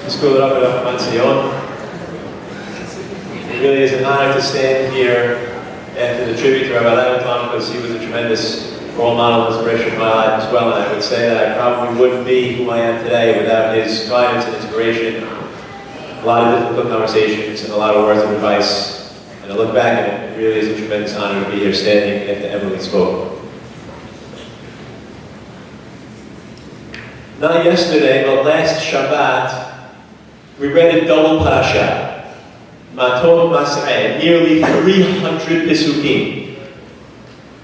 School of Rabbi. It really is an honor to stand here and to the tribute to Rabbi Labaton, because he was a tremendous role model and inspiration in my life as well. And I would say that I probably wouldn't be who I am today without his guidance and inspiration. A lot of difficult conversations and a lot of words of advice. And I look back and it really is a tremendous honor to be here standing after Emily spoke. Not yesterday, but last Shabbat, we read a double parasha, nearly 300 Pesukim.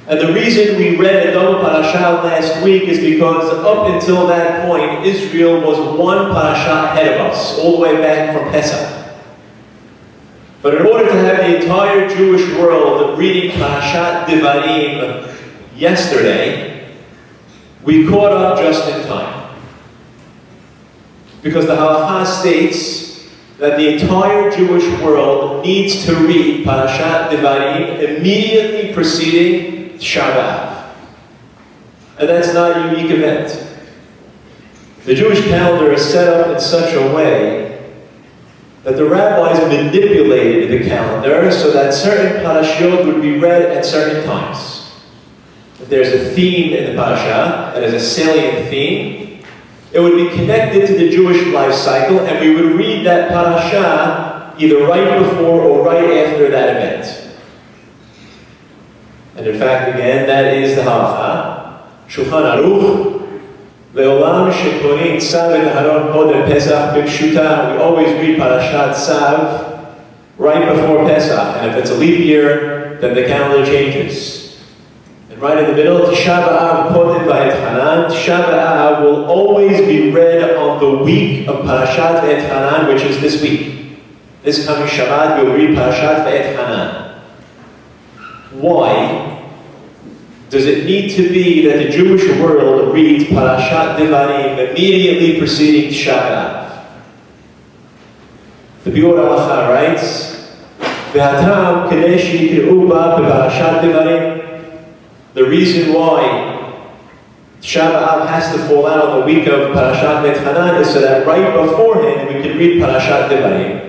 And the reason we read a double parasha last week is because up until that point, Israel was one parasha ahead of us, all the way back from Pesach. But in order to have the entire Jewish world reading Parashat Devarim yesterday, we caught up just in time. Because the halakha states that the entire Jewish world needs to read Parashat Devarim immediately preceding Tish'a BeAb. And that's not a unique event. The Jewish calendar is set up in such a way that the rabbis manipulated the calendar so that certain parashiot would be read at certain times. If there's a theme in the parasha, that is a salient theme, it would be connected to the Jewish life cycle, and we would read that parasha either right before or right after that event. And in fact, again, that is the halakha. Shulchan Aruch, Le'olam shekorin tzav et haron kodem Pesach b'pshuta. We always read Parashat Tzav right before Pesach, and if it's a leap year, then the calendar changes. And right in the middle, Tish'a BeAb kodem va'etchanan. Tish'a BeAb will always be read on the week of Parashat Va'etchanan, which is this week. This coming Shabbat, we'll read Parashat Va'etchanan. Why does it need to be that the Jewish world reads Parashat Devarim immediately preceding Tish'a BeAb? The Biur Halacha writes, V'hatam kedei she'yikra'u ba b'Parashat Devarim. The reason why Tish'a BeAb has to fall out on the week of Parashat Va'etchanan is so that right beforehand we can read Parashat Devarim.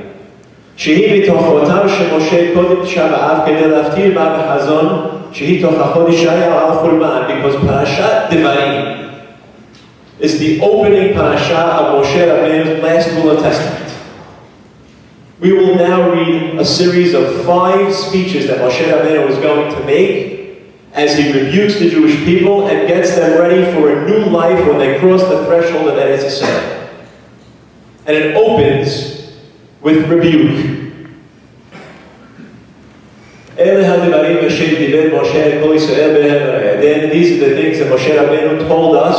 שהיא מתוכותם שמשה קודם תשעה באב כדי להפטיר בה בחזון שהיא תוך החודש היה על חורבן, because Parashat Devarim is the opening parasha of Moshe Rabbeinu's last will and testament. We will now read a series of 5 speeches that Moshe Rabbeinu is going to make as he rebukes the Jewish people and gets them ready for a new life when they cross the threshold of SCA. And it opens with rebuke. These are the things that Moshe Rabbeinu told us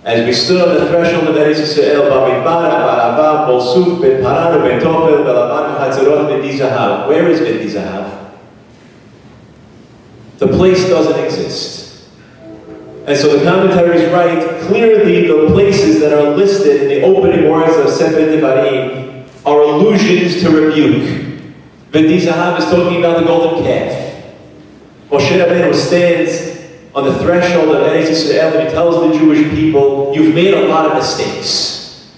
as we stood on the threshold of SCA. Where is Ben Zahav? The place doesn't exist. And so the commentaries write, clearly the places that are listed in the opening words of Sefer Devarim are allusions to rebuke. Ben Zahav is talking about the golden calf. Moshe Rabbeinu stands on the threshold of Eretz Yisrael and he tells the Jewish people, you've made a lot of mistakes.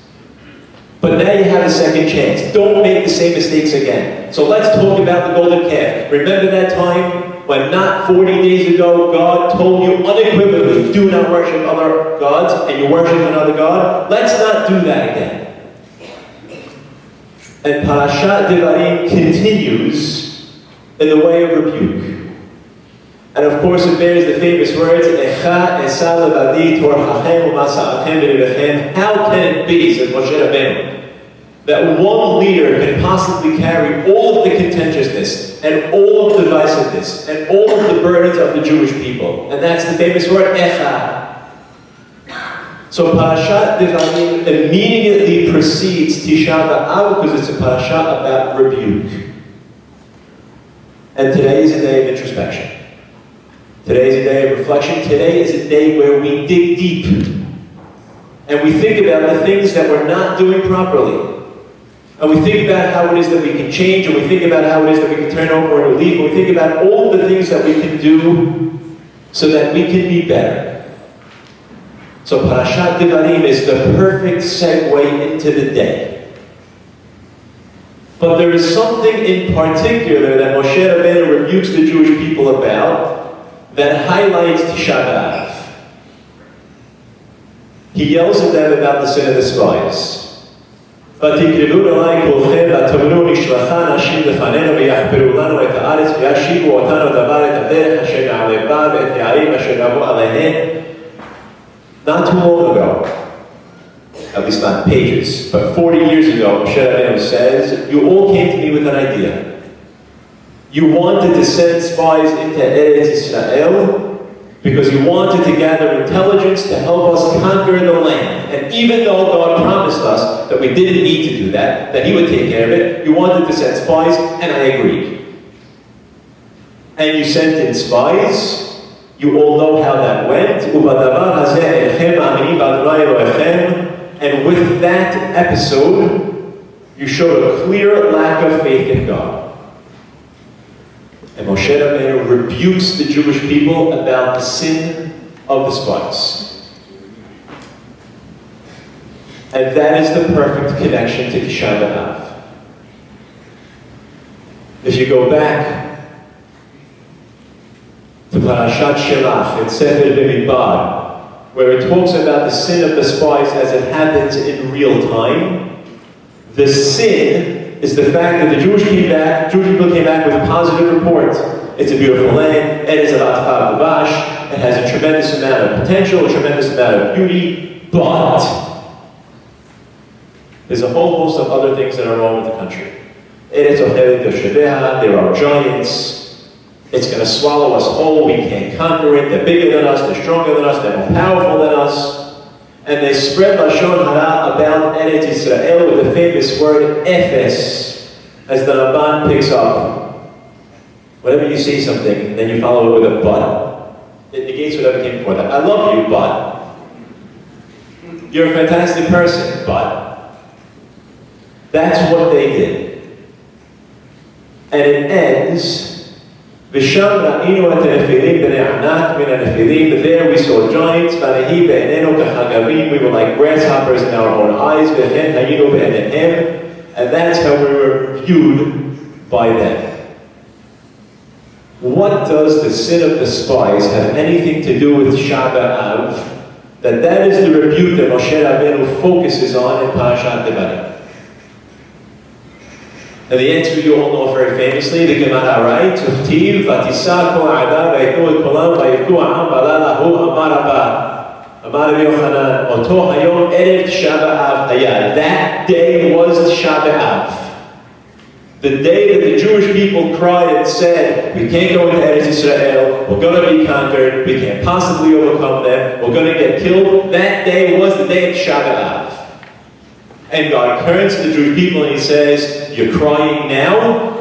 But now you have a second chance. Don't make the same mistakes again. So let's talk about the golden calf. Remember that time when not 40 days ago, God told you unequivocally, do not worship other gods, and you worship another God? Let's not do that again. And Parashat Devarim continues in the way of rebuke. And of course it bears the famous words, how can it be, says Moshe Rabbeinu, that one leader can possibly carry all of the contentiousness and all of the divisiveness and all of the burdens of the Jewish people? And that's the famous word, Echa. So Parashat Devarim immediately precedes Tish'a BeAb because it's a parasha about rebuke. And today is a day of introspection. Today is a day of reflection. Today is a day where we dig deep. And we think about the things that we're not doing properly. And we think about how it is that we can change, and we think about how it is that we can turn over a new leaf, and we think about all the things that we can do so that we can be better. So Parashat Devarim is the perfect segue into the day. But there is something in particular that Moshe Rabbeinu rebukes the Jewish people about that highlights Tish'a BeAb. He yells at them about the sin of the spies. ותקרבו אלי כולכם ותאמרו נשלחה נשים לפנינו ויחפרו לנו את הארץ וישיבו אותנו דבר את הדרך אשר נעלה בה ואת הערים אשר נבוא עליהן. Not too long ago, at least not pages, but 40 years ago, Moshe Rabbeinu says, you all came to me with an idea. You wanted to send spies into Eretz Israel because you wanted to gather intelligence to help us conquer the land. And even though God promised us that we didn't need to do that, that He would take care of it, you wanted to send spies, and I agreed. And you sent in spies. You all know how that went. And with that episode, you showed a clear lack of faith in God. And Moshe Rabbeinu rebukes the Jewish people about the sin of the spies. And that is the perfect connection to Tish'a BeAb. If you go back to Parashat Shelach in Sefer BeAb, where it talks about the sin of the spies as it happens in real time, the sin is the fact that the Jewish people came back with a positive report. It's a beautiful land, it is Labaton, it has a tremendous amount of potential, a tremendous amount of beauty, but there's a whole host of other things that are wrong with the country. There are giants. It's going to swallow us whole. We can't conquer it. They're bigger than us. They're stronger than us. They're more powerful than us. And they spread Lashon Hara about Eretz Yisrael with the famous word Efes, as the Labaton picks up. Whenever you say something, then you follow it with a but. It negates whatever came before that. I love you, but. You're a fantastic person, but. That's what they did. And it ends, ושם ראינו את הנפילים בני ענק מן הנפילים, but there we saw giants, ונהי בעינינו כחגבים, we were like grasshoppers in our own eyes, וכן היינו בעיניהם, and that's how we were viewed by them. What does the sin of the spies have anything to do with Tish'a BeAb? That is the rebuke that Moshe Rabbeinu focuses on in Parashat Devarim. And the answer you all know very famously, the Gemara writes, "Uchtiv v'tisa kol ha'adam v'yitnu et kolam v'yivku ha'am b'ala lahu amar Rabbi, amar Rabbi Yochanan, oto hayom erev Tish'a BeAb hayad." That day was Tish'a BeAb. The day that the Jewish people cried and said, we can't go into Eretz Israel, we're going to be conquered, we can't possibly overcome them, we're going to get killed. That day was the day of Tish'a BeAb. And God turns to the Jewish people and He says, you're crying now?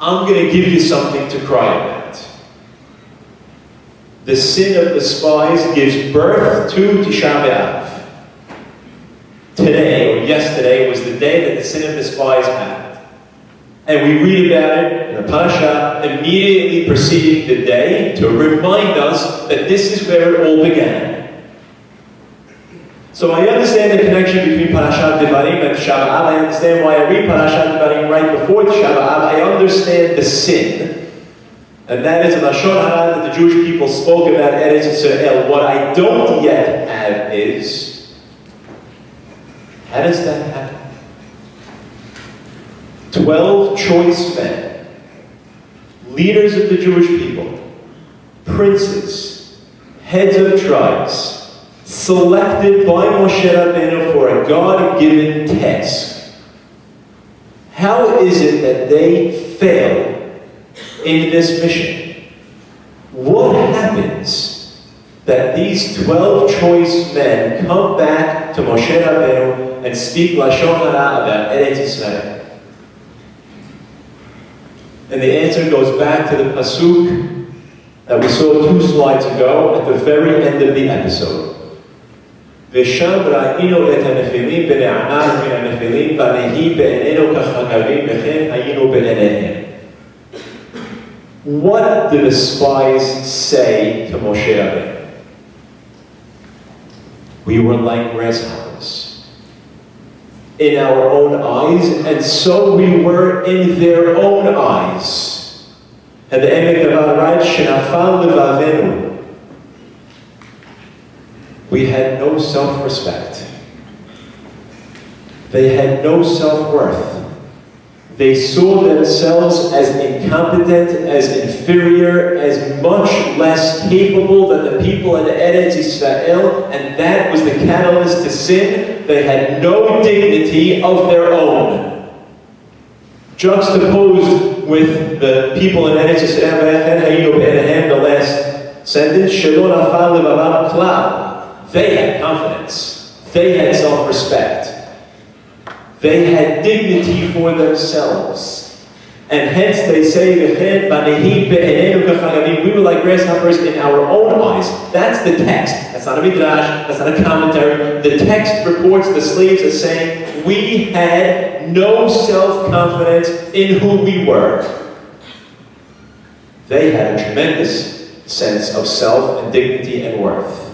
I'm going to give you something to cry about. The sin of the spies gives birth to Tish'a BeAb. Today, or yesterday, was the day that the sin of the spies happened. And we read about it in the Parasha immediately preceding the day to remind us that this is where it all began. So I understand the connection between Parashat Devarim and Tish'a BeAb. I understand why I read Parashat Devarim right before Tish'a BeAb. I understand the sin. And that is a Lashon Hara that the Jewish people spoke about Eretz Yisrael. What I don't yet have is, how does that happen? 12 choice men, leaders of the Jewish people, princes, heads of tribes, selected by Moshe Rabbeinu for a God-given task. How is it that they fail in this mission? What happens that these 12 choice men come back to Moshe Rabbeinu and speak Lashon Hara about Eretz Yisrael? And the answer goes back to the pasuk that we saw 2 slides ago at the very end of the episode. ושם ראינו את הנפילים בני ענק מן הנפילים ונהי בעינינו כחגבים וכן היינו בעיניהם. What did the spies say to Moshe Rabbeinu? We were like grasshoppers in our own eyes, and so we were in their own eyes. And the Emek Davar writes, "Shenafal levavenu." We had no self-respect. They had no self-worth. They saw themselves as incompetent, as inferior, as much less capable than the people in Eretz Israel, and that was the catalyst to sin. They had no dignity of their own. Juxtaposed with the people in Eretz Israel, the last sentence, they had confidence. They had self-respect. They had dignity for themselves. And hence they say, we were like grasshoppers in our own eyes. That's the text. That's not a midrash. That's not a commentary. The text reports the slaves as saying, we had no self-confidence in who we were. They had a tremendous sense of self and dignity and worth.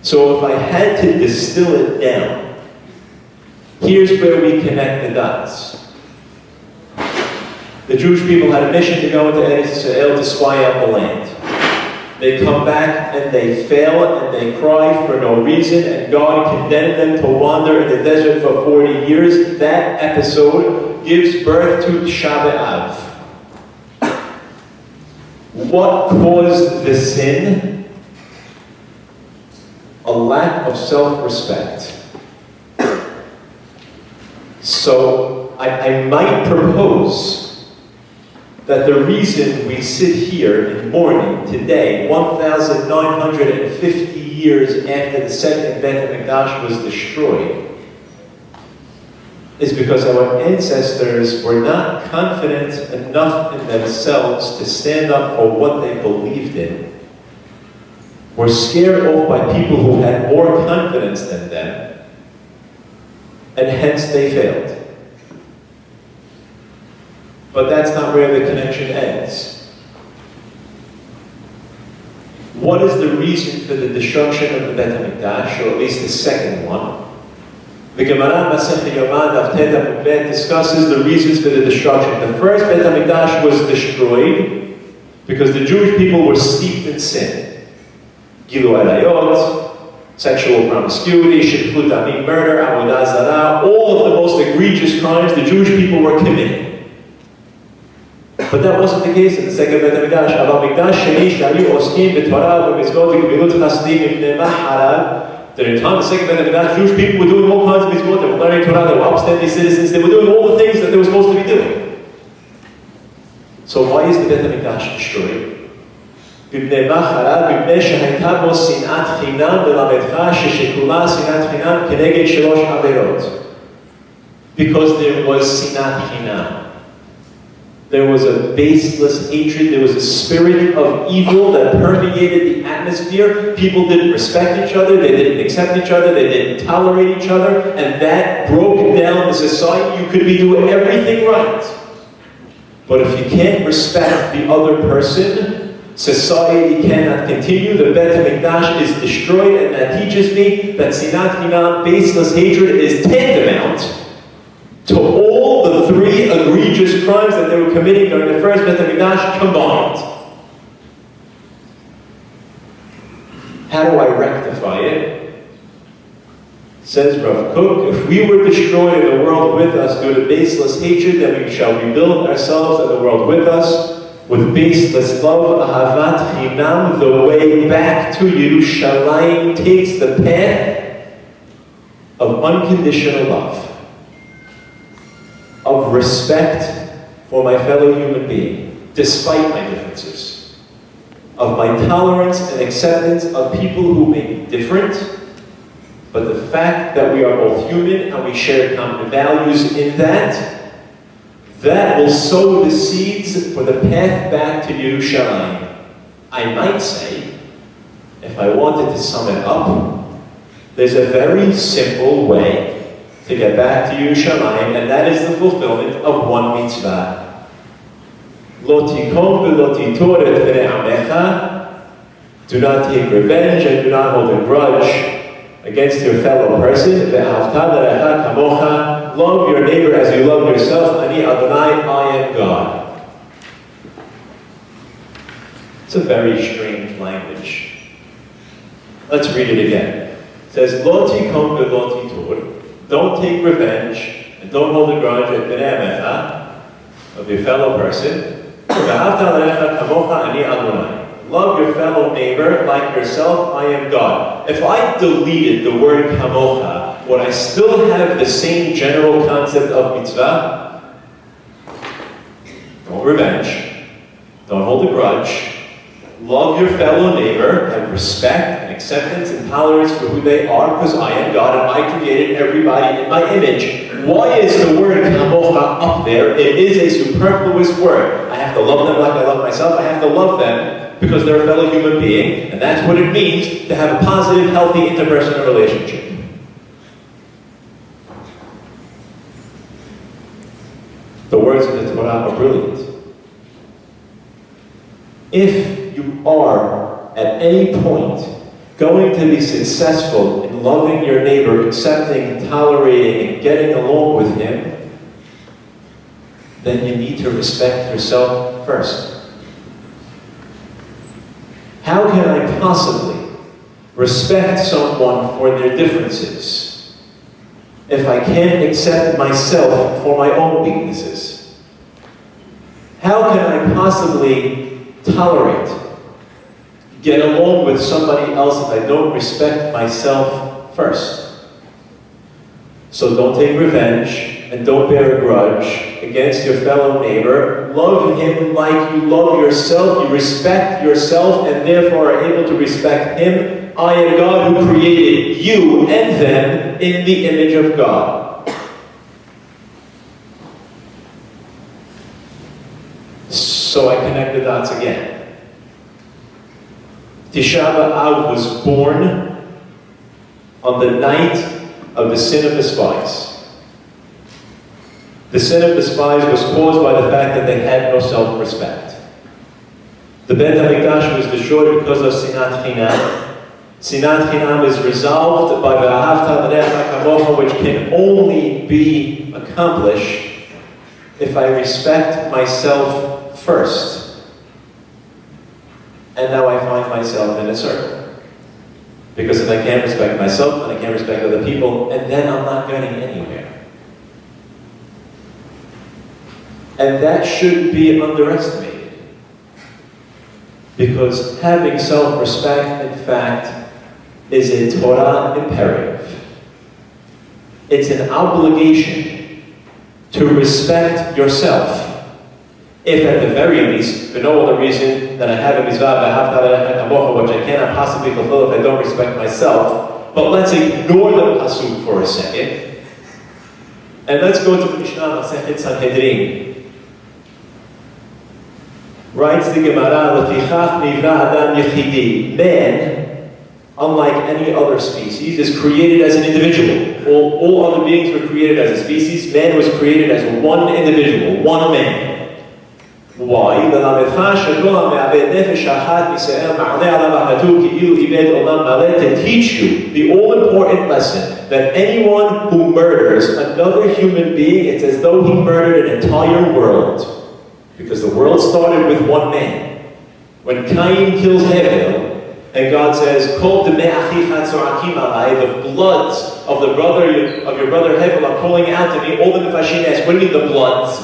So if I had to distill it down, here's where we connect the dots. The Jewish people had a mission to go into Eretz Israel to spy out the land. They come back and they fail and they cry for no reason, and God condemned them to wander in the desert for 40 years. That episode gives birth to Tish'a BeAb. What caused the sin? A lack of self-respect. So I might propose that the reason we sit here in mourning today, 1,950 years after the second Beit HaMikdash was destroyed, is because our ancestors were not confident enough in themselves to stand up for what they believed in, were scared off by people who had more confidence than them, and hence they failed. But that's not where the connection ends. What is the reason for the destruction of the Beit HaMikdash, or at least the second one? The Gemara Masechet Yoma Daf Tet Amud Bet discusses the reasons for the destruction. The first Beit HaMikdash was destroyed because the Jewish people were steeped in sin. Gilu Arayot, sexual promiscuity, shifchut damim, murder, avodah zarah, all of the most egregious crimes the Jewish people were committing. But that wasn't the case in the second Beit HaMikdash. Aval mikdash sheni shayu oskim b'torah u'mitzvot u'gemilut chasdim mipnei ma'harav. That in time the second Beit HaMikdash, Jewish people were doing all kinds of mitzvot. They were learning Torah. They were upstanding citizens. They were doing all the things that they were supposed to be doing. So why is the Beit HaMikdash destroyed? מפני מה חרב? מפני שהייתה בו שנאת חינם ולמדך ששכולה שנאת חינם כנגד שלוש עבירות. Because there was שנאת חינם. There was a baseless hatred, there was a spirit of evil that permeated the atmosphere. People didn't respect each other, they didn't accept each other, they didn't tolerate each other, and that broke down the society. You could be doing everything right. But if you can't respect the other person, society cannot continue. The Beit HaMikdash is destroyed, and that teaches me that sinat chinam, baseless hatred, is tantamount to all the three egregious crimes that they were committing during the first Beit HaMikdash combined. How do I rectify it? Says Rav Kook, if we were destroyed in the world with us due to baseless hatred, then we shall rebuild ourselves and the world with us with baseless love, ahavat chinam, the way back to Yerushalayim takes the path of unconditional love, of respect for my fellow human being, despite my differences, of my tolerance and acceptance of people who may be different, but the fact that we are both human and we share common values in that will sow the seeds for the path back to Yerushalayim. I might say, if I wanted to sum it up, there's a very simple way to get back to Yerushalayim, and that is the fulfillment of one mitzvah. Lo tikom v'lo titor et bnei amecha, Do not take revenge and do not hold a grudge against your fellow person. Love your neighbor as you love yourself. Ani Adonai, I am God. It's a very strange language. Let's read it again. It says, Lo tikom v'lo titur. Don't take revenge and don't hold a grudge at b'nei amecha, of your fellow person. Love your fellow neighbor like yourself, I am God. If I deleted the word kamocha, would I still have the same general concept of mitzvah? Don't revenge. Don't hold a grudge. Love your fellow neighbor. Have respect and acceptance and tolerance for who they are, because I am God and I created everybody in my image. Why is the word kamocha up there? It is a superfluous word. I have to love them like I love myself. I have to love them because they're a fellow human being, and that's what it means to have a positive, healthy, interpersonal relationship. The words of the Torah are brilliant. If you are, at any point, going to be successful in loving your neighbor, accepting, tolerating, and getting along with him, then you need to respect yourself first. How can I possibly respect someone for their differences if I can't accept myself for my own weaknesses? How can I possibly tolerate, get along with somebody else if I don't respect myself first? So don't take revenge and don't bear a grudge against your fellow neighbor. Love him like you love yourself. You respect yourself and therefore are able to respect him. I am God who created you and them in the image of God. So I connect the dots again. Tish'a BeAb was born on the night of the sin of the spies. The sin of the spies was caused by the fact that they had no self-respect. The Beit HaMikdash was destroyed because of Sinat Chinam. Sinat Chinam is resolved by V'ahavta l'recha kamocha, which can only be accomplished if I respect myself first. And now I find myself in a circle. Because if I can't respect myself, then I can't respect other people, and then I'm not getting anywhere. And that shouldn't be underestimated. Because having self-respect, in fact, is a Torah imperative. It's an obligation to respect yourself. If at the very least, for no other reason than I have a mitzvah, which I cannot possibly fulfill if I don't respect myself. But let's ignore the pasuk for a second. And let's go to the Mishnah Masechet Sanhedrin. Writes the Gemara, "Lefichach nivra adam yechidi." Man, unlike any other species, is created as an individual. All other beings were created as a species. Man was created as one individual, one man. Why? To teach you the all-important lesson that anyone who murders another human being, it's as though he murdered an entire world. Because the world started with one man. When Cain kills Abel, and God says, "Kol demei achicha tzorakim alai," the bloods of your brother Abel are calling out to me. All the Mefashim ask, "What do you mean the bloods?"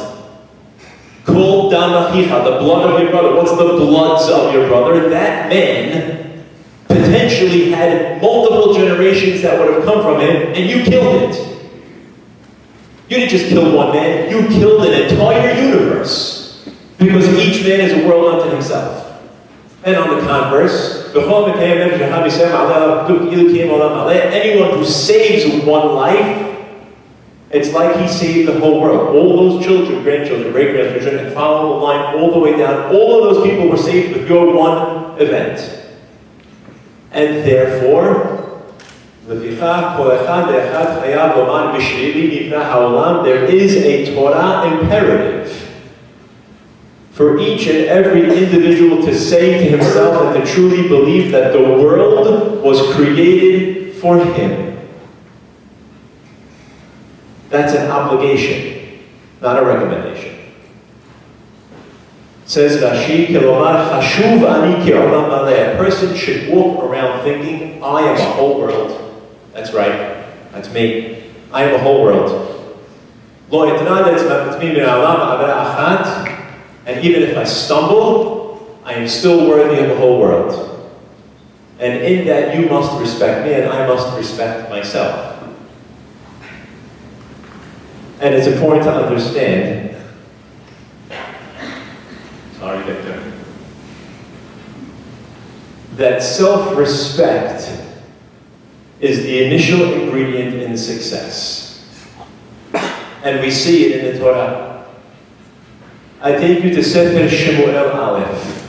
Kol dam achicha, the blood of your brother. What's the bloods of your brother? That man potentially had multiple generations that would have come from him, and you killed it. You didn't just kill one man, you killed an entire universe. Because each man is a world unto himself. And on the converse, anyone who saves one life, it's like he saved the whole world. All those children, grandchildren, great-grandchildren, and follow the line all the way down. All of those people were saved with your one event. And therefore, there is a Torah imperative for each and every individual to say to himself and to truly believe that the world was created for him. That's an obligation, not a recommendation. Says Rashi, a person should walk around thinking, I am a whole world. That's right, that's me. I am a whole world. And even if I stumble, I am still worthy of the whole world. And in that you must respect me and I must respect myself. And it's important to understand, sorry Victor, that self-respect is the initial ingredient in success. And we see it in the Torah. I take you to Sefer Shemuel Aleph.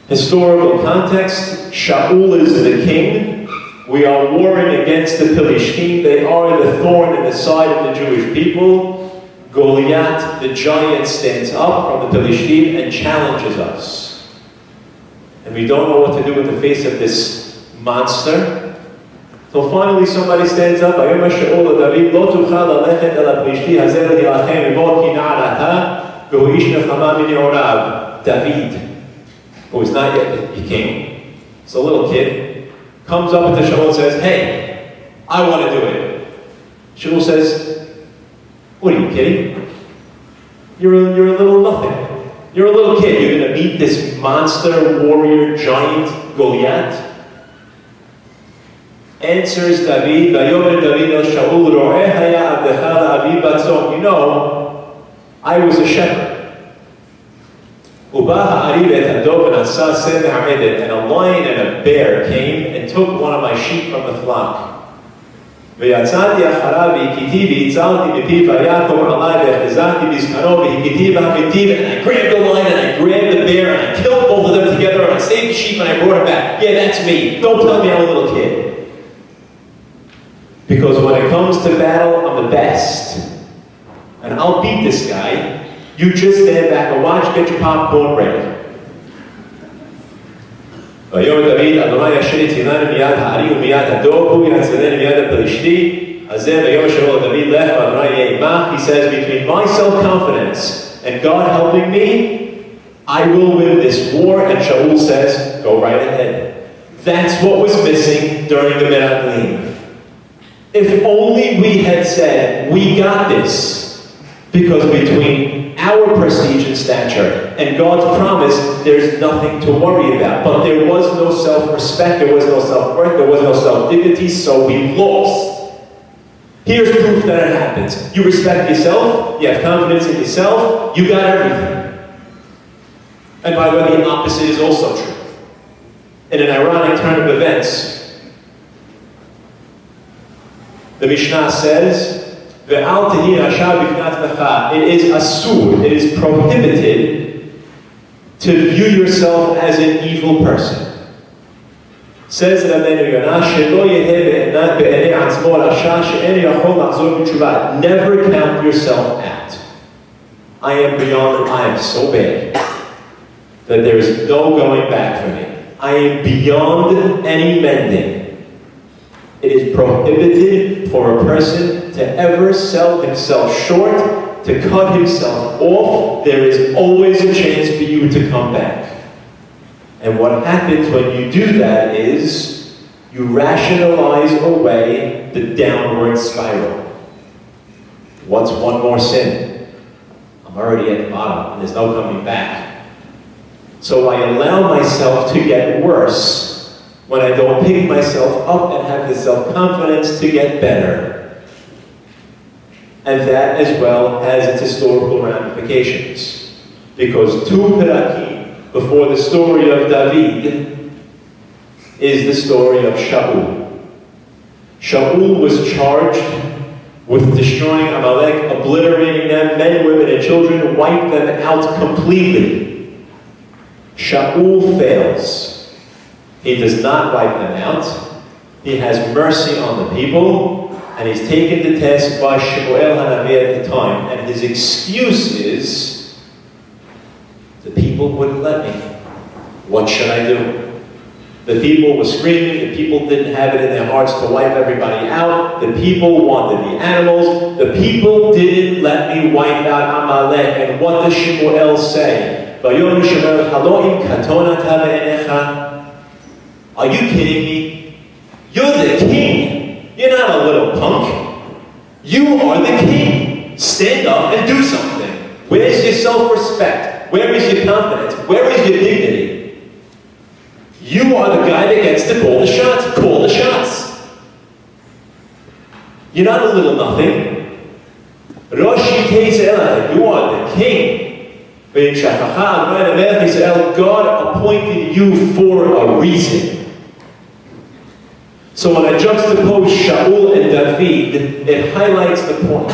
Historical context, Shaul is the king. We are warring against the Philistines. They are the thorn in the side of the Jewish people. Goliath, the giant, stands up from the Philistines and challenges us. And we don't know what to do with the face of this monster. So finally somebody stands up, David, who is not yet the king, it's a little kid, comes up to Shaul and says, hey, I want to do it. Shaul says, what are you kidding? You're a little nothing. You're a little kid. You're going to meet this monster, warrior, giant, Goliath? Answers David, Vayomer David el Shaul, Ro'eh haya abdecha la'aviv batzon. You know, I was a shepherd. Uba ha'ariv et hadov v'nasa sed ha'edet. And a lion and a bear came and took one of my sheep from the flock. V'yatzati acharav v'hikiti v'yitzalti mipiv v'yakom alai v'echezati b'zkano v'hikiti v'havitiv. And I grabbed the lion and I grabbed the bear and I killed both of them together and I saved the sheep and I brought it back. Yeah, that's me. Don't tell me I'm a little kid. Because when it comes to battle, I'm the best. And I'll beat this guy. You just stand back and watch, get your popcorn ready. ויאמר דוד, אדוני אשר יצילני מיד הארי ומיד הדוב, הוא יצילני מיד הפלישתי. אז זה ויאמר שאול דוד לך ואדוני יהיה עמך. He says, between my self-confidence and God helping me, I will win this war. And Shaul says, go right ahead. That's what was missing during the Meraglim. If only we had said, we got this, because between our prestige and stature and God's promise, there's nothing to worry about. But there was no self-respect, there was no self-worth, there was no self-dignity, so we lost. Here's proof that it happens. You respect yourself, you have confidence in yourself, you got everything. And by the way, the opposite is also true. In an ironic turn of events, the Mishnah says, it is asur, it is prohibited to view yourself as an evil person. Says Rabbi, never count yourself out. I am beyond, I am so bad that there is no going back for me. I am beyond any mending. It is prohibited for a person to ever sell himself short, to cut himself off. There is always a chance for you to come back. And what happens when you do that is you rationalize away the downward spiral. What's one more sin? I'm already at the bottom and there's no coming back. So I allow myself to get worse when I don't pick myself up and have the self-confidence to get better. And that as well has its historical ramifications. Because two Perakim before the story of David is the story of Shaul. Shaul was charged with destroying Amalek, obliterating them, men, women, and children, wiped them out completely. Shaul fails. He does not wipe them out. He has mercy on the people, and he's taken to task by Shemuel Hanavi at the time. And his excuse is, people wouldn't let me. What should I do? The people were screaming. The people didn't have it in their hearts to wipe everybody out. The people wanted the animals. The people didn't let me wipe out Amalek. And what does Shemuel say? Are you kidding me? You're the king. You're not a little punk. You are the king. Stand up and do something. Where's your self-respect? Where is your confidence? Where is your dignity? You are the guy that gets to call the shots. Call the shots. You're not a little nothing. You are the king. God appointed you for a reason. So when I juxtapose Shaul and David, it highlights the point.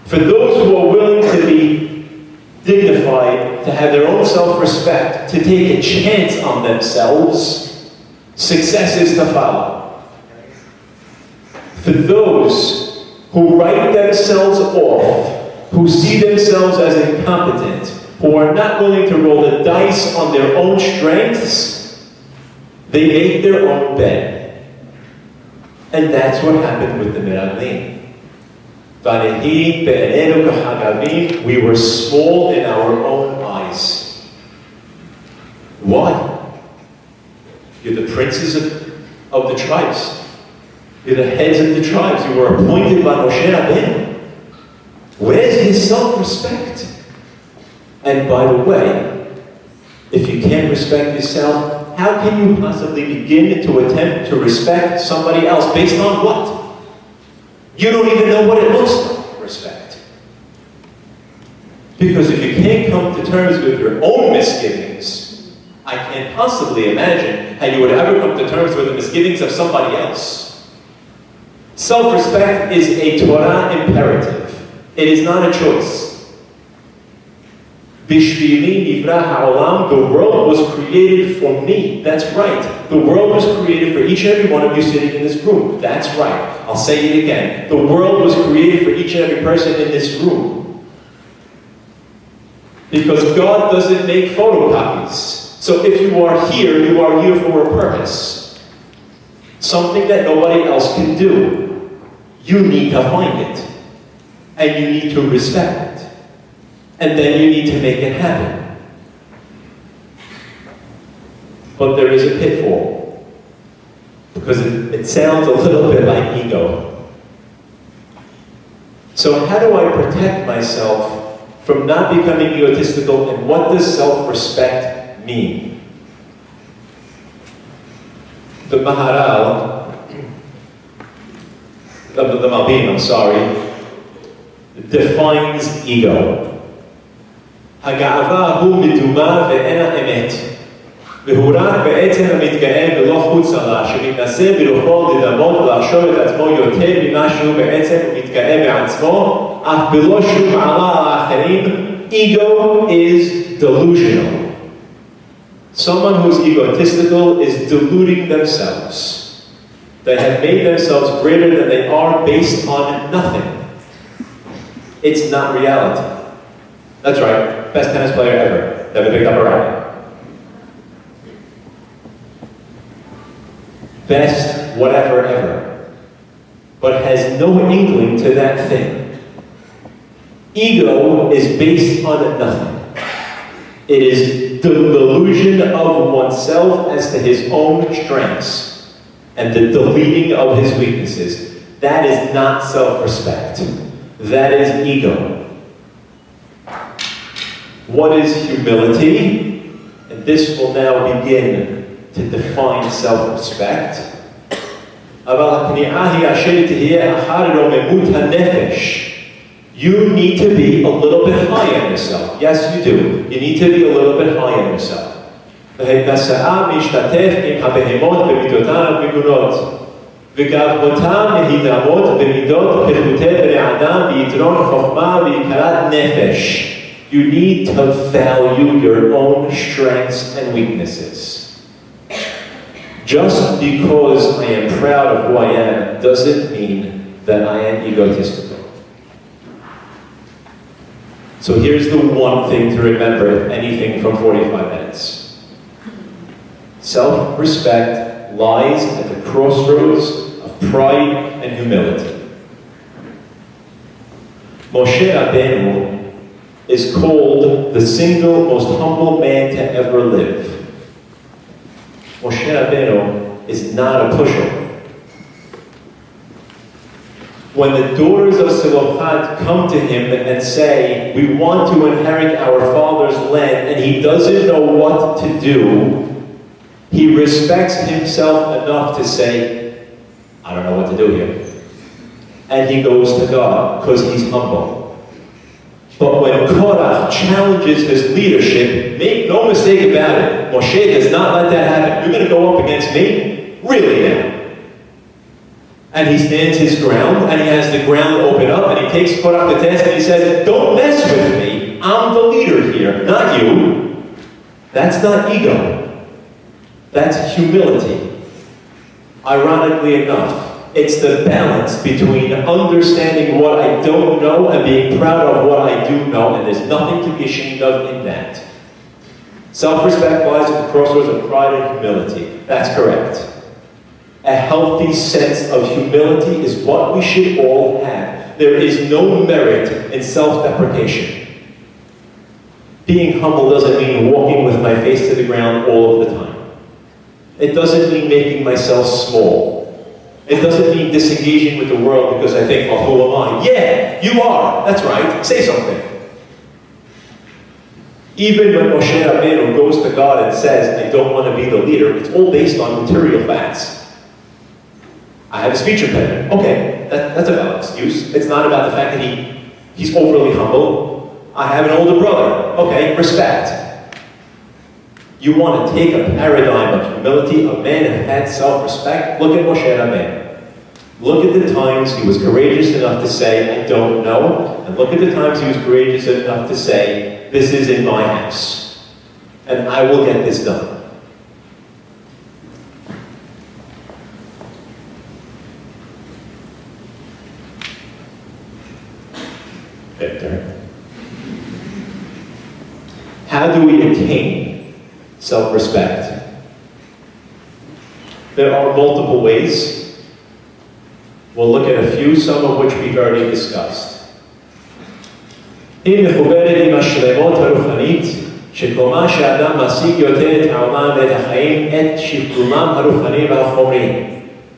For those who are willing to be dignified, to have their own self-respect, to take a chance on themselves, success is to follow. For those who write themselves off, who see themselves as incompetent, who are not willing to roll the dice on their own strengths, they make their own bed. And that's what happened with the Meraglim. We were small in our own eyes. Why? You're the princes of the tribes. You're the heads of the tribes. You were appointed by Moshe Rabbeinu. Where's his self-respect? And by the way, if you can't respect yourself, how can you possibly begin to attempt to respect somebody else? Based on what? You don't even know what it looks like, respect. Because if you can't come to terms with your own misgivings, I can't possibly imagine how you would ever come to terms with the misgivings of somebody else. Self-respect is a Torah imperative. It is not a choice. Bishvili nivra ha'olam, the world was created for me. That's right. The world was created for each and every one of you sitting in this room. That's right. I'll say it again. The world was created for each and every person in this room. Because God doesn't make photocopies. So if you are here for a purpose. Something that nobody else can do. You need to find it. And you need to respect it. And then you need to make it happen. But there is a pitfall. Because it sounds a little bit like ego. So how do I protect myself from not becoming egotistical, and what does self-respect mean? The Maharal, the Malbim, defines ego. הגאווה הוא מדומה ואין האמת. והוא רק בעצם המתגאה ולא חוצה לה, שמתנסה ברוחו לדמות ולחשוב את עצמו יותר ממה שהוא בעצם מתגאה בעצמו, אף בלא שום מעלה על האחרים. Ego is delusional. Someone who's egotistical is deluding themselves. They have made themselves greater than they are based on nothing. It's not reality. That's right. Best tennis player ever. Never picked up a racket. Best whatever ever. But has no inkling to that thing. Ego is based on nothing. It is the delusion of oneself as to his own strengths and the deleting of his weaknesses. That is not self-respect. That is ego. What is humility? And this will now begin to define self-respect. You need to be a little bit high on yourself. Yes, you do. You need to be a little bit high on yourself. וגאוותם להידמות במידות פחותי בני אדם ויתרון חוכמה ויקרת נפש. You need to value your own strengths and weaknesses. Just because I am proud of who I am doesn't mean that I am egotistical. So here's the one thing to remember, if anything, from 45 minutes. Self-respect lies at the crossroads of pride and humility. Moshe Rabbeinu is called the single most humble man to ever live. Moshe Rabbeinu is not a pushover. When the daughters of Zelophehad come to him and say, we want to inherit our father's land, and he doesn't know what to do, he respects himself enough to say, I don't know what to do here. And he goes to God, because he's humble. But when Korach challenges his leadership, make no mistake about it, Moshe does not let that happen. You're going to go up against me? Really now? And he stands his ground, and he has the ground open up, and he takes Korach to task, and he says, don't mess with me. I'm the leader here, not you. That's not ego. That's humility. Ironically enough, it's the balance between understanding what I don't know and being proud of what I do know, and there's nothing to be ashamed of in that. Self-respect lies at the crossroads of pride and humility. That's correct. A healthy sense of humility is what we should all have. There is no merit in self-deprecation. Being humble doesn't mean walking with my face to the ground all of the time. It doesn't mean making myself small. It doesn't mean disengaging with the world because I think, well, who am I? Yeah, you are. That's right. Say something. Even when Moshe Rabbeinu goes to God and says, I don't want to be the leader, it's all based on material facts. I have a speech impediment. Okay, that's a valid excuse. It's not about the fact that he's overly humble. I have an older brother. Okay, respect. You want to take a paradigm of humility, a man who had self-respect. Look at Moshe Rabbeinu. Look at the times he was courageous enough to say, I don't know. And look at the times he was courageous enough to say, this is in my house. And I will get this done. How do we attain self-respect? There are multiple ways. We'll look at a few, some of which we've already discussed. היא מחוברת עם השלמות הרוחנית, שכל שאדם משיג יותר את העולם ואת החיים, את שיקומם הרוחני והחומרי,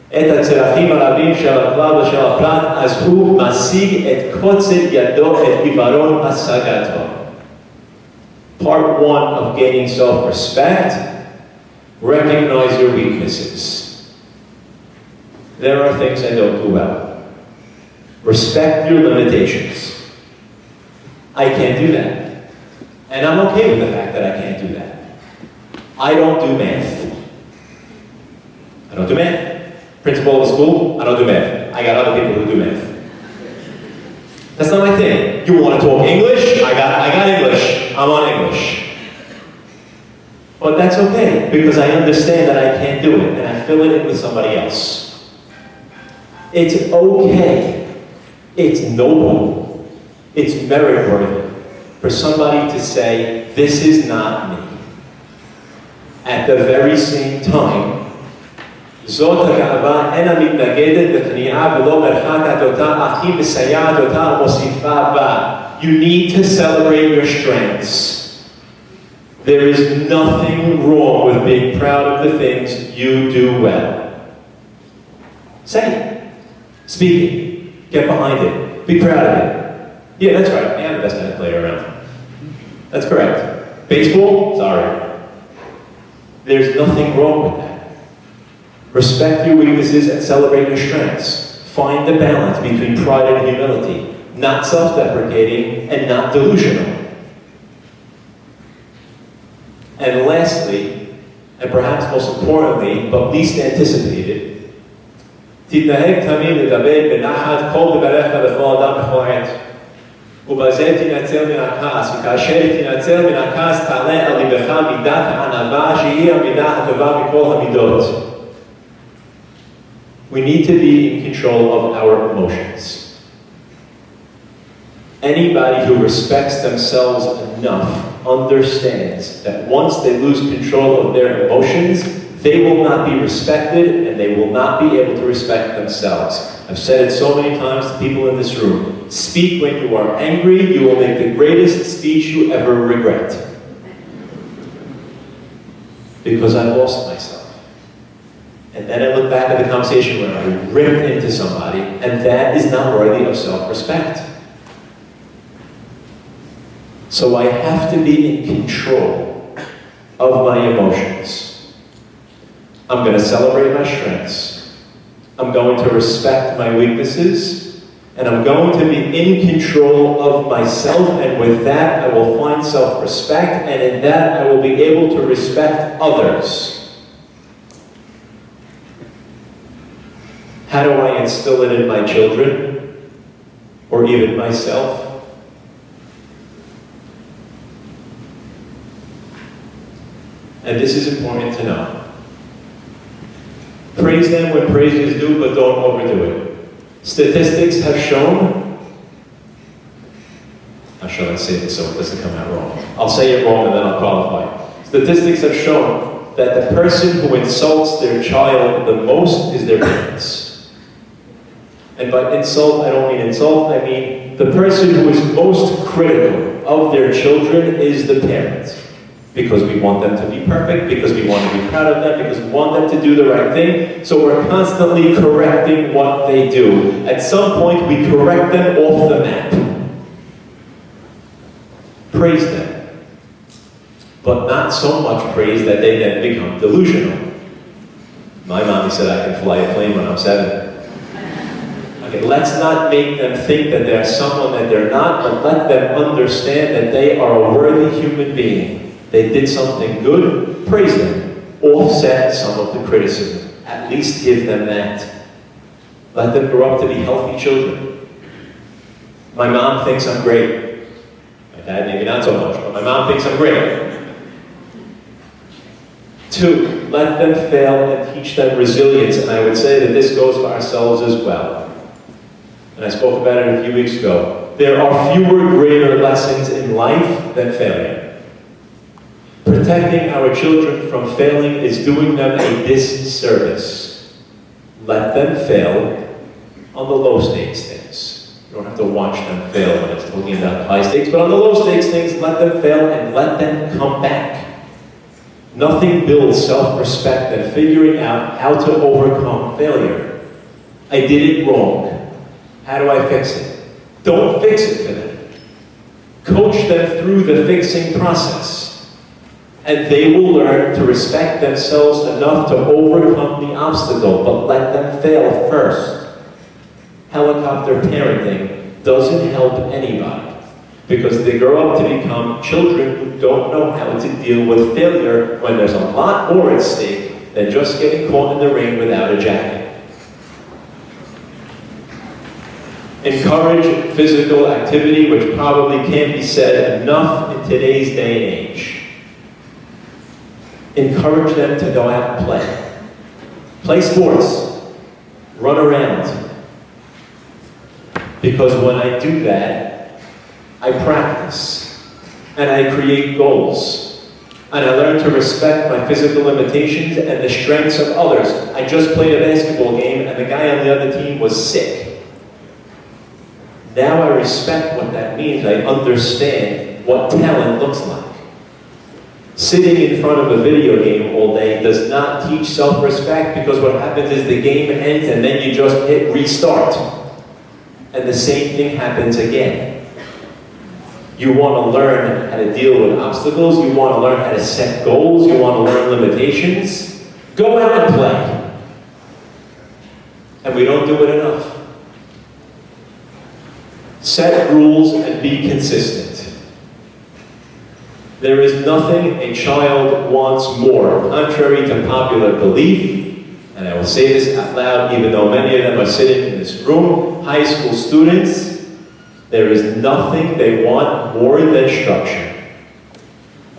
את הצרכים הרבים של הכלל ושל הפרט, אז הוא משיג את קוצר ידו, את עיוורון השגתו. Part one of gaining self-respect, recognize your weaknesses. There are things I don't do well. Respect your limitations. I can't do that. And I'm okay with the fact that I can't do that. I don't do math. I don't do math. Principal of the school, I don't do math. I got other people who do math. That's not my thing. You want to talk English? I got English. I'm on English. But that's okay, because I understand that I can't do it, and I fill it in with somebody else. It's okay. It's noble. It's merit-worthy for somebody to say, this is not me. At the very same time, זאת הגאווה אינה מתנגדת בכניעה ולא מרחקת אותה, אך היא מסייעת אותה ומוסיפה בה. You need to celebrate your strengths. There is nothing wrong with being proud of the things you do well. Say it. Speak it. Get behind it. Be proud of it. Yeah, that's right. I am the best tennis player around. That's correct. Baseball? Sorry. There's nothing wrong with that. Respect your weaknesses and celebrate your strengths. Find the balance between pride and humility. Not self-deprecating and not delusional. And lastly, and perhaps most importantly, but least anticipated, תתנהג תמיד לדבר בנחת כל דבריך לכל אדם בכל עת. ובזה תנצל מן הכעס, וכאשר תנצל מן הכעס תעלה על ליבך מידת הענווה שהיא המידה הטובה מכל המידות. We need to be in control of our emotions. Anybody who respects themselves enough understands that once they lose control of their emotions, they will not be respected and they will not be able to respect themselves. I've said it so many times to people in this room. Speak when you are angry, you will make the greatest speech you ever regret. Because I lost myself. And then I look back at the conversation where I ripped into somebody, and that is not worthy of self-respect. So I have to be in control of my emotions. I'm going to celebrate my strengths. I'm going to respect my weaknesses. And I'm going to be in control of myself. And with that, I will find self-respect. And in that, I will be able to respect others. How do I instill it in my children? Or even myself? And this is important to know. Praise them when praise is due, but don't overdo it. Statistics have shown, how shall I say this so it doesn't come out wrong? I'll say it wrong and then I'll qualify. Statistics have shown that the person who insults their child the most is their parents. And by insult, I don't mean insult, I mean the person who is most critical of their children is the parent. Because we want them to be perfect, because we want to be proud of them, because we want them to do the right thing. So we're constantly correcting what they do. At some point, we correct them off the map. Praise them. But not so much praise that they then become delusional. My mommy said I can fly a plane when I'm 7. Okay, let's not make them think that they're someone that they're not, but let them understand that they are a worthy human being. They did something good, praise them. Offset some of the criticism. At least give them that. Let them grow up to be healthy children. My mom thinks I'm great. My dad maybe not so much, but my mom thinks I'm great. 2, let them fail and teach them resilience. And I would say that this goes for ourselves as well. And I spoke about it a few weeks ago. There are fewer greater lessons in life than failure. Protecting our children from failing is doing them a disservice. Let them fail on the low stakes things. You don't have to watch them fail when it's talking about high stakes, but on the low stakes things, let them fail and let them come back. Nothing builds self-respect than figuring out how to overcome failure. I did it wrong. How do I fix it? Don't fix it for them. Coach them through the fixing process. And they will learn to respect themselves enough to overcome the obstacle, but let them fail first. Helicopter parenting doesn't help anybody because they grow up to become children who don't know how to deal with failure when there's a lot more at stake than just getting caught in the rain without a jacket. Encourage physical activity, which probably can't be said enough in today's day and age. Encourage them to go out and play. Play sports. Run around. Because when I do that, I practice. And I create goals. And I learn to respect my physical limitations and the strengths of others. I just played a basketball game and the guy on the other team was sick. Now I respect what that means. I understand what talent looks like. Sitting in front of a video game all day does not teach self-respect because what happens is the game ends and then you just hit restart. And the same thing happens again. You want to learn how to deal with obstacles. You want to learn how to set goals. You want to learn limitations. Go out and play. And we don't do it enough. Set rules and be consistent. There is nothing a child wants more, contrary to popular belief, and I will say this out loud even though many of them are sitting in this room, high school students, there is nothing they want more than structure.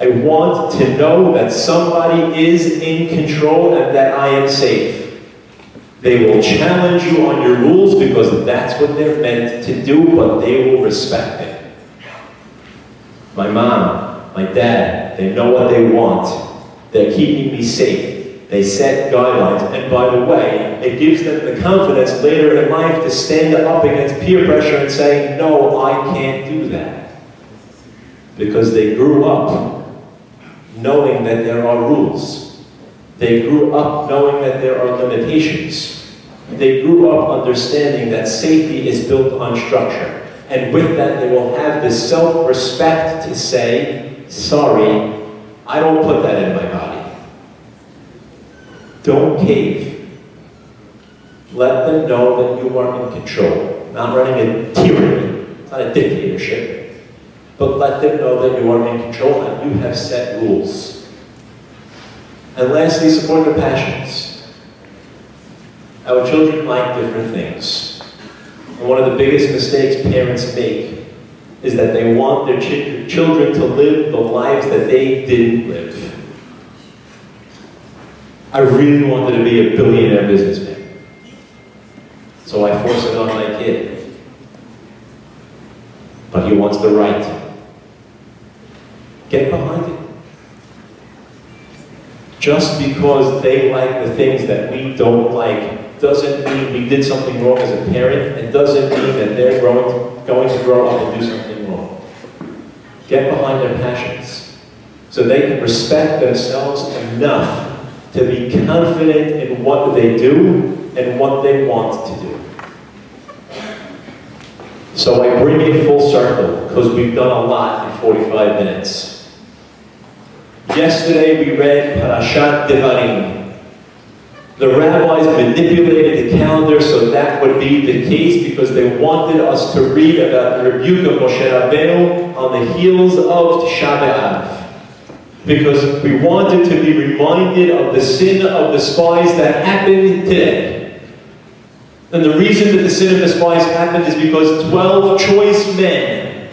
I want to know that somebody is in control and that I am safe. They will challenge you on your rules because that's what they're meant to do, but they will respect it. My mom, my dad, they know what they want. They're keeping me safe. They set guidelines. And by the way, it gives them the confidence later in life to stand up against peer pressure and say, no, I can't do that. Because they grew up knowing that there are rules. They grew up knowing that there are limitations. They grew up understanding that safety is built on structure. And with that, they will have the self-respect to say, sorry, I don't put that in my body. Don't cave. Let them know that you are in control. Not running a tyranny. It's not a dictatorship. But let them know that you are in control and you have set rules. And lastly, support their passions. Our children like different things. And one of the biggest mistakes parents make is that they want their children to live the lives that they didn't live. I really wanted to be a billionaire businessman. So I force it on my kid. But he wants the right. Get behind it. Just because they like the things that we don't like doesn't mean we did something wrong as a parent, and doesn't mean that they're going to grow up and do something wrong. Get behind their passions so they can respect themselves enough to be confident in what they do and what they want to do. So I bring it full circle because we've done a lot in 45 minutes. Yesterday we read Parashat Devarim. The rabbis manipulated the calendar so that would be the case because they wanted us to read about the rebuke of Moshe Rabbeinu on the heels of Tish'a BeAb. Because we wanted to be reminded of the sin of the spies that happened today. And the reason that the sin of the spies happened is because 12 choice men,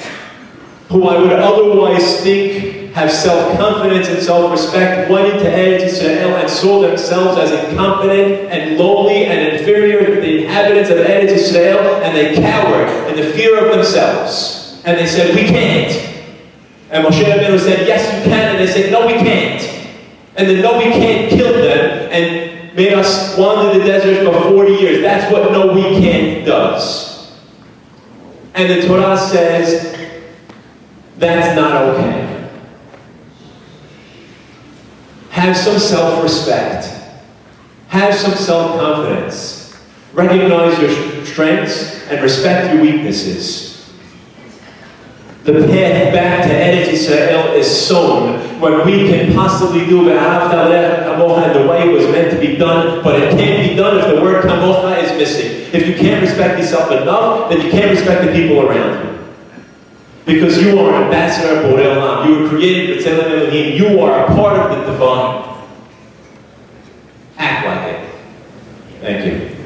who I would otherwise think have self-confidence and self-respect, went into Eretz Israel and saw themselves as incompetent and lowly and inferior to the inhabitants of Eretz Israel, and they cowered in the fear of themselves. And they said, we can't. And Moshe Rabbeinu said, yes, you can. And they said, no, we can't. And the no, we can't killed them and made us wander the desert for 40 years. That's what no, we can't does. And the Torah says, that's not okay. Have some self-respect. Have some self-confidence. Recognize your strengths and respect your weaknesses. The path back to Eretz Israel is sown when we can possibly do Ve'ahavta L'Recha Kamocha in the way it was meant to be done, but it can't be done if the word Kamocha is missing. If you can't respect yourself enough, then you can't respect the people around you. Because you are an ambassador of Borei Olam. You were created with Tzelem Elohim. You are a part of the divine. Act like it. Thank you.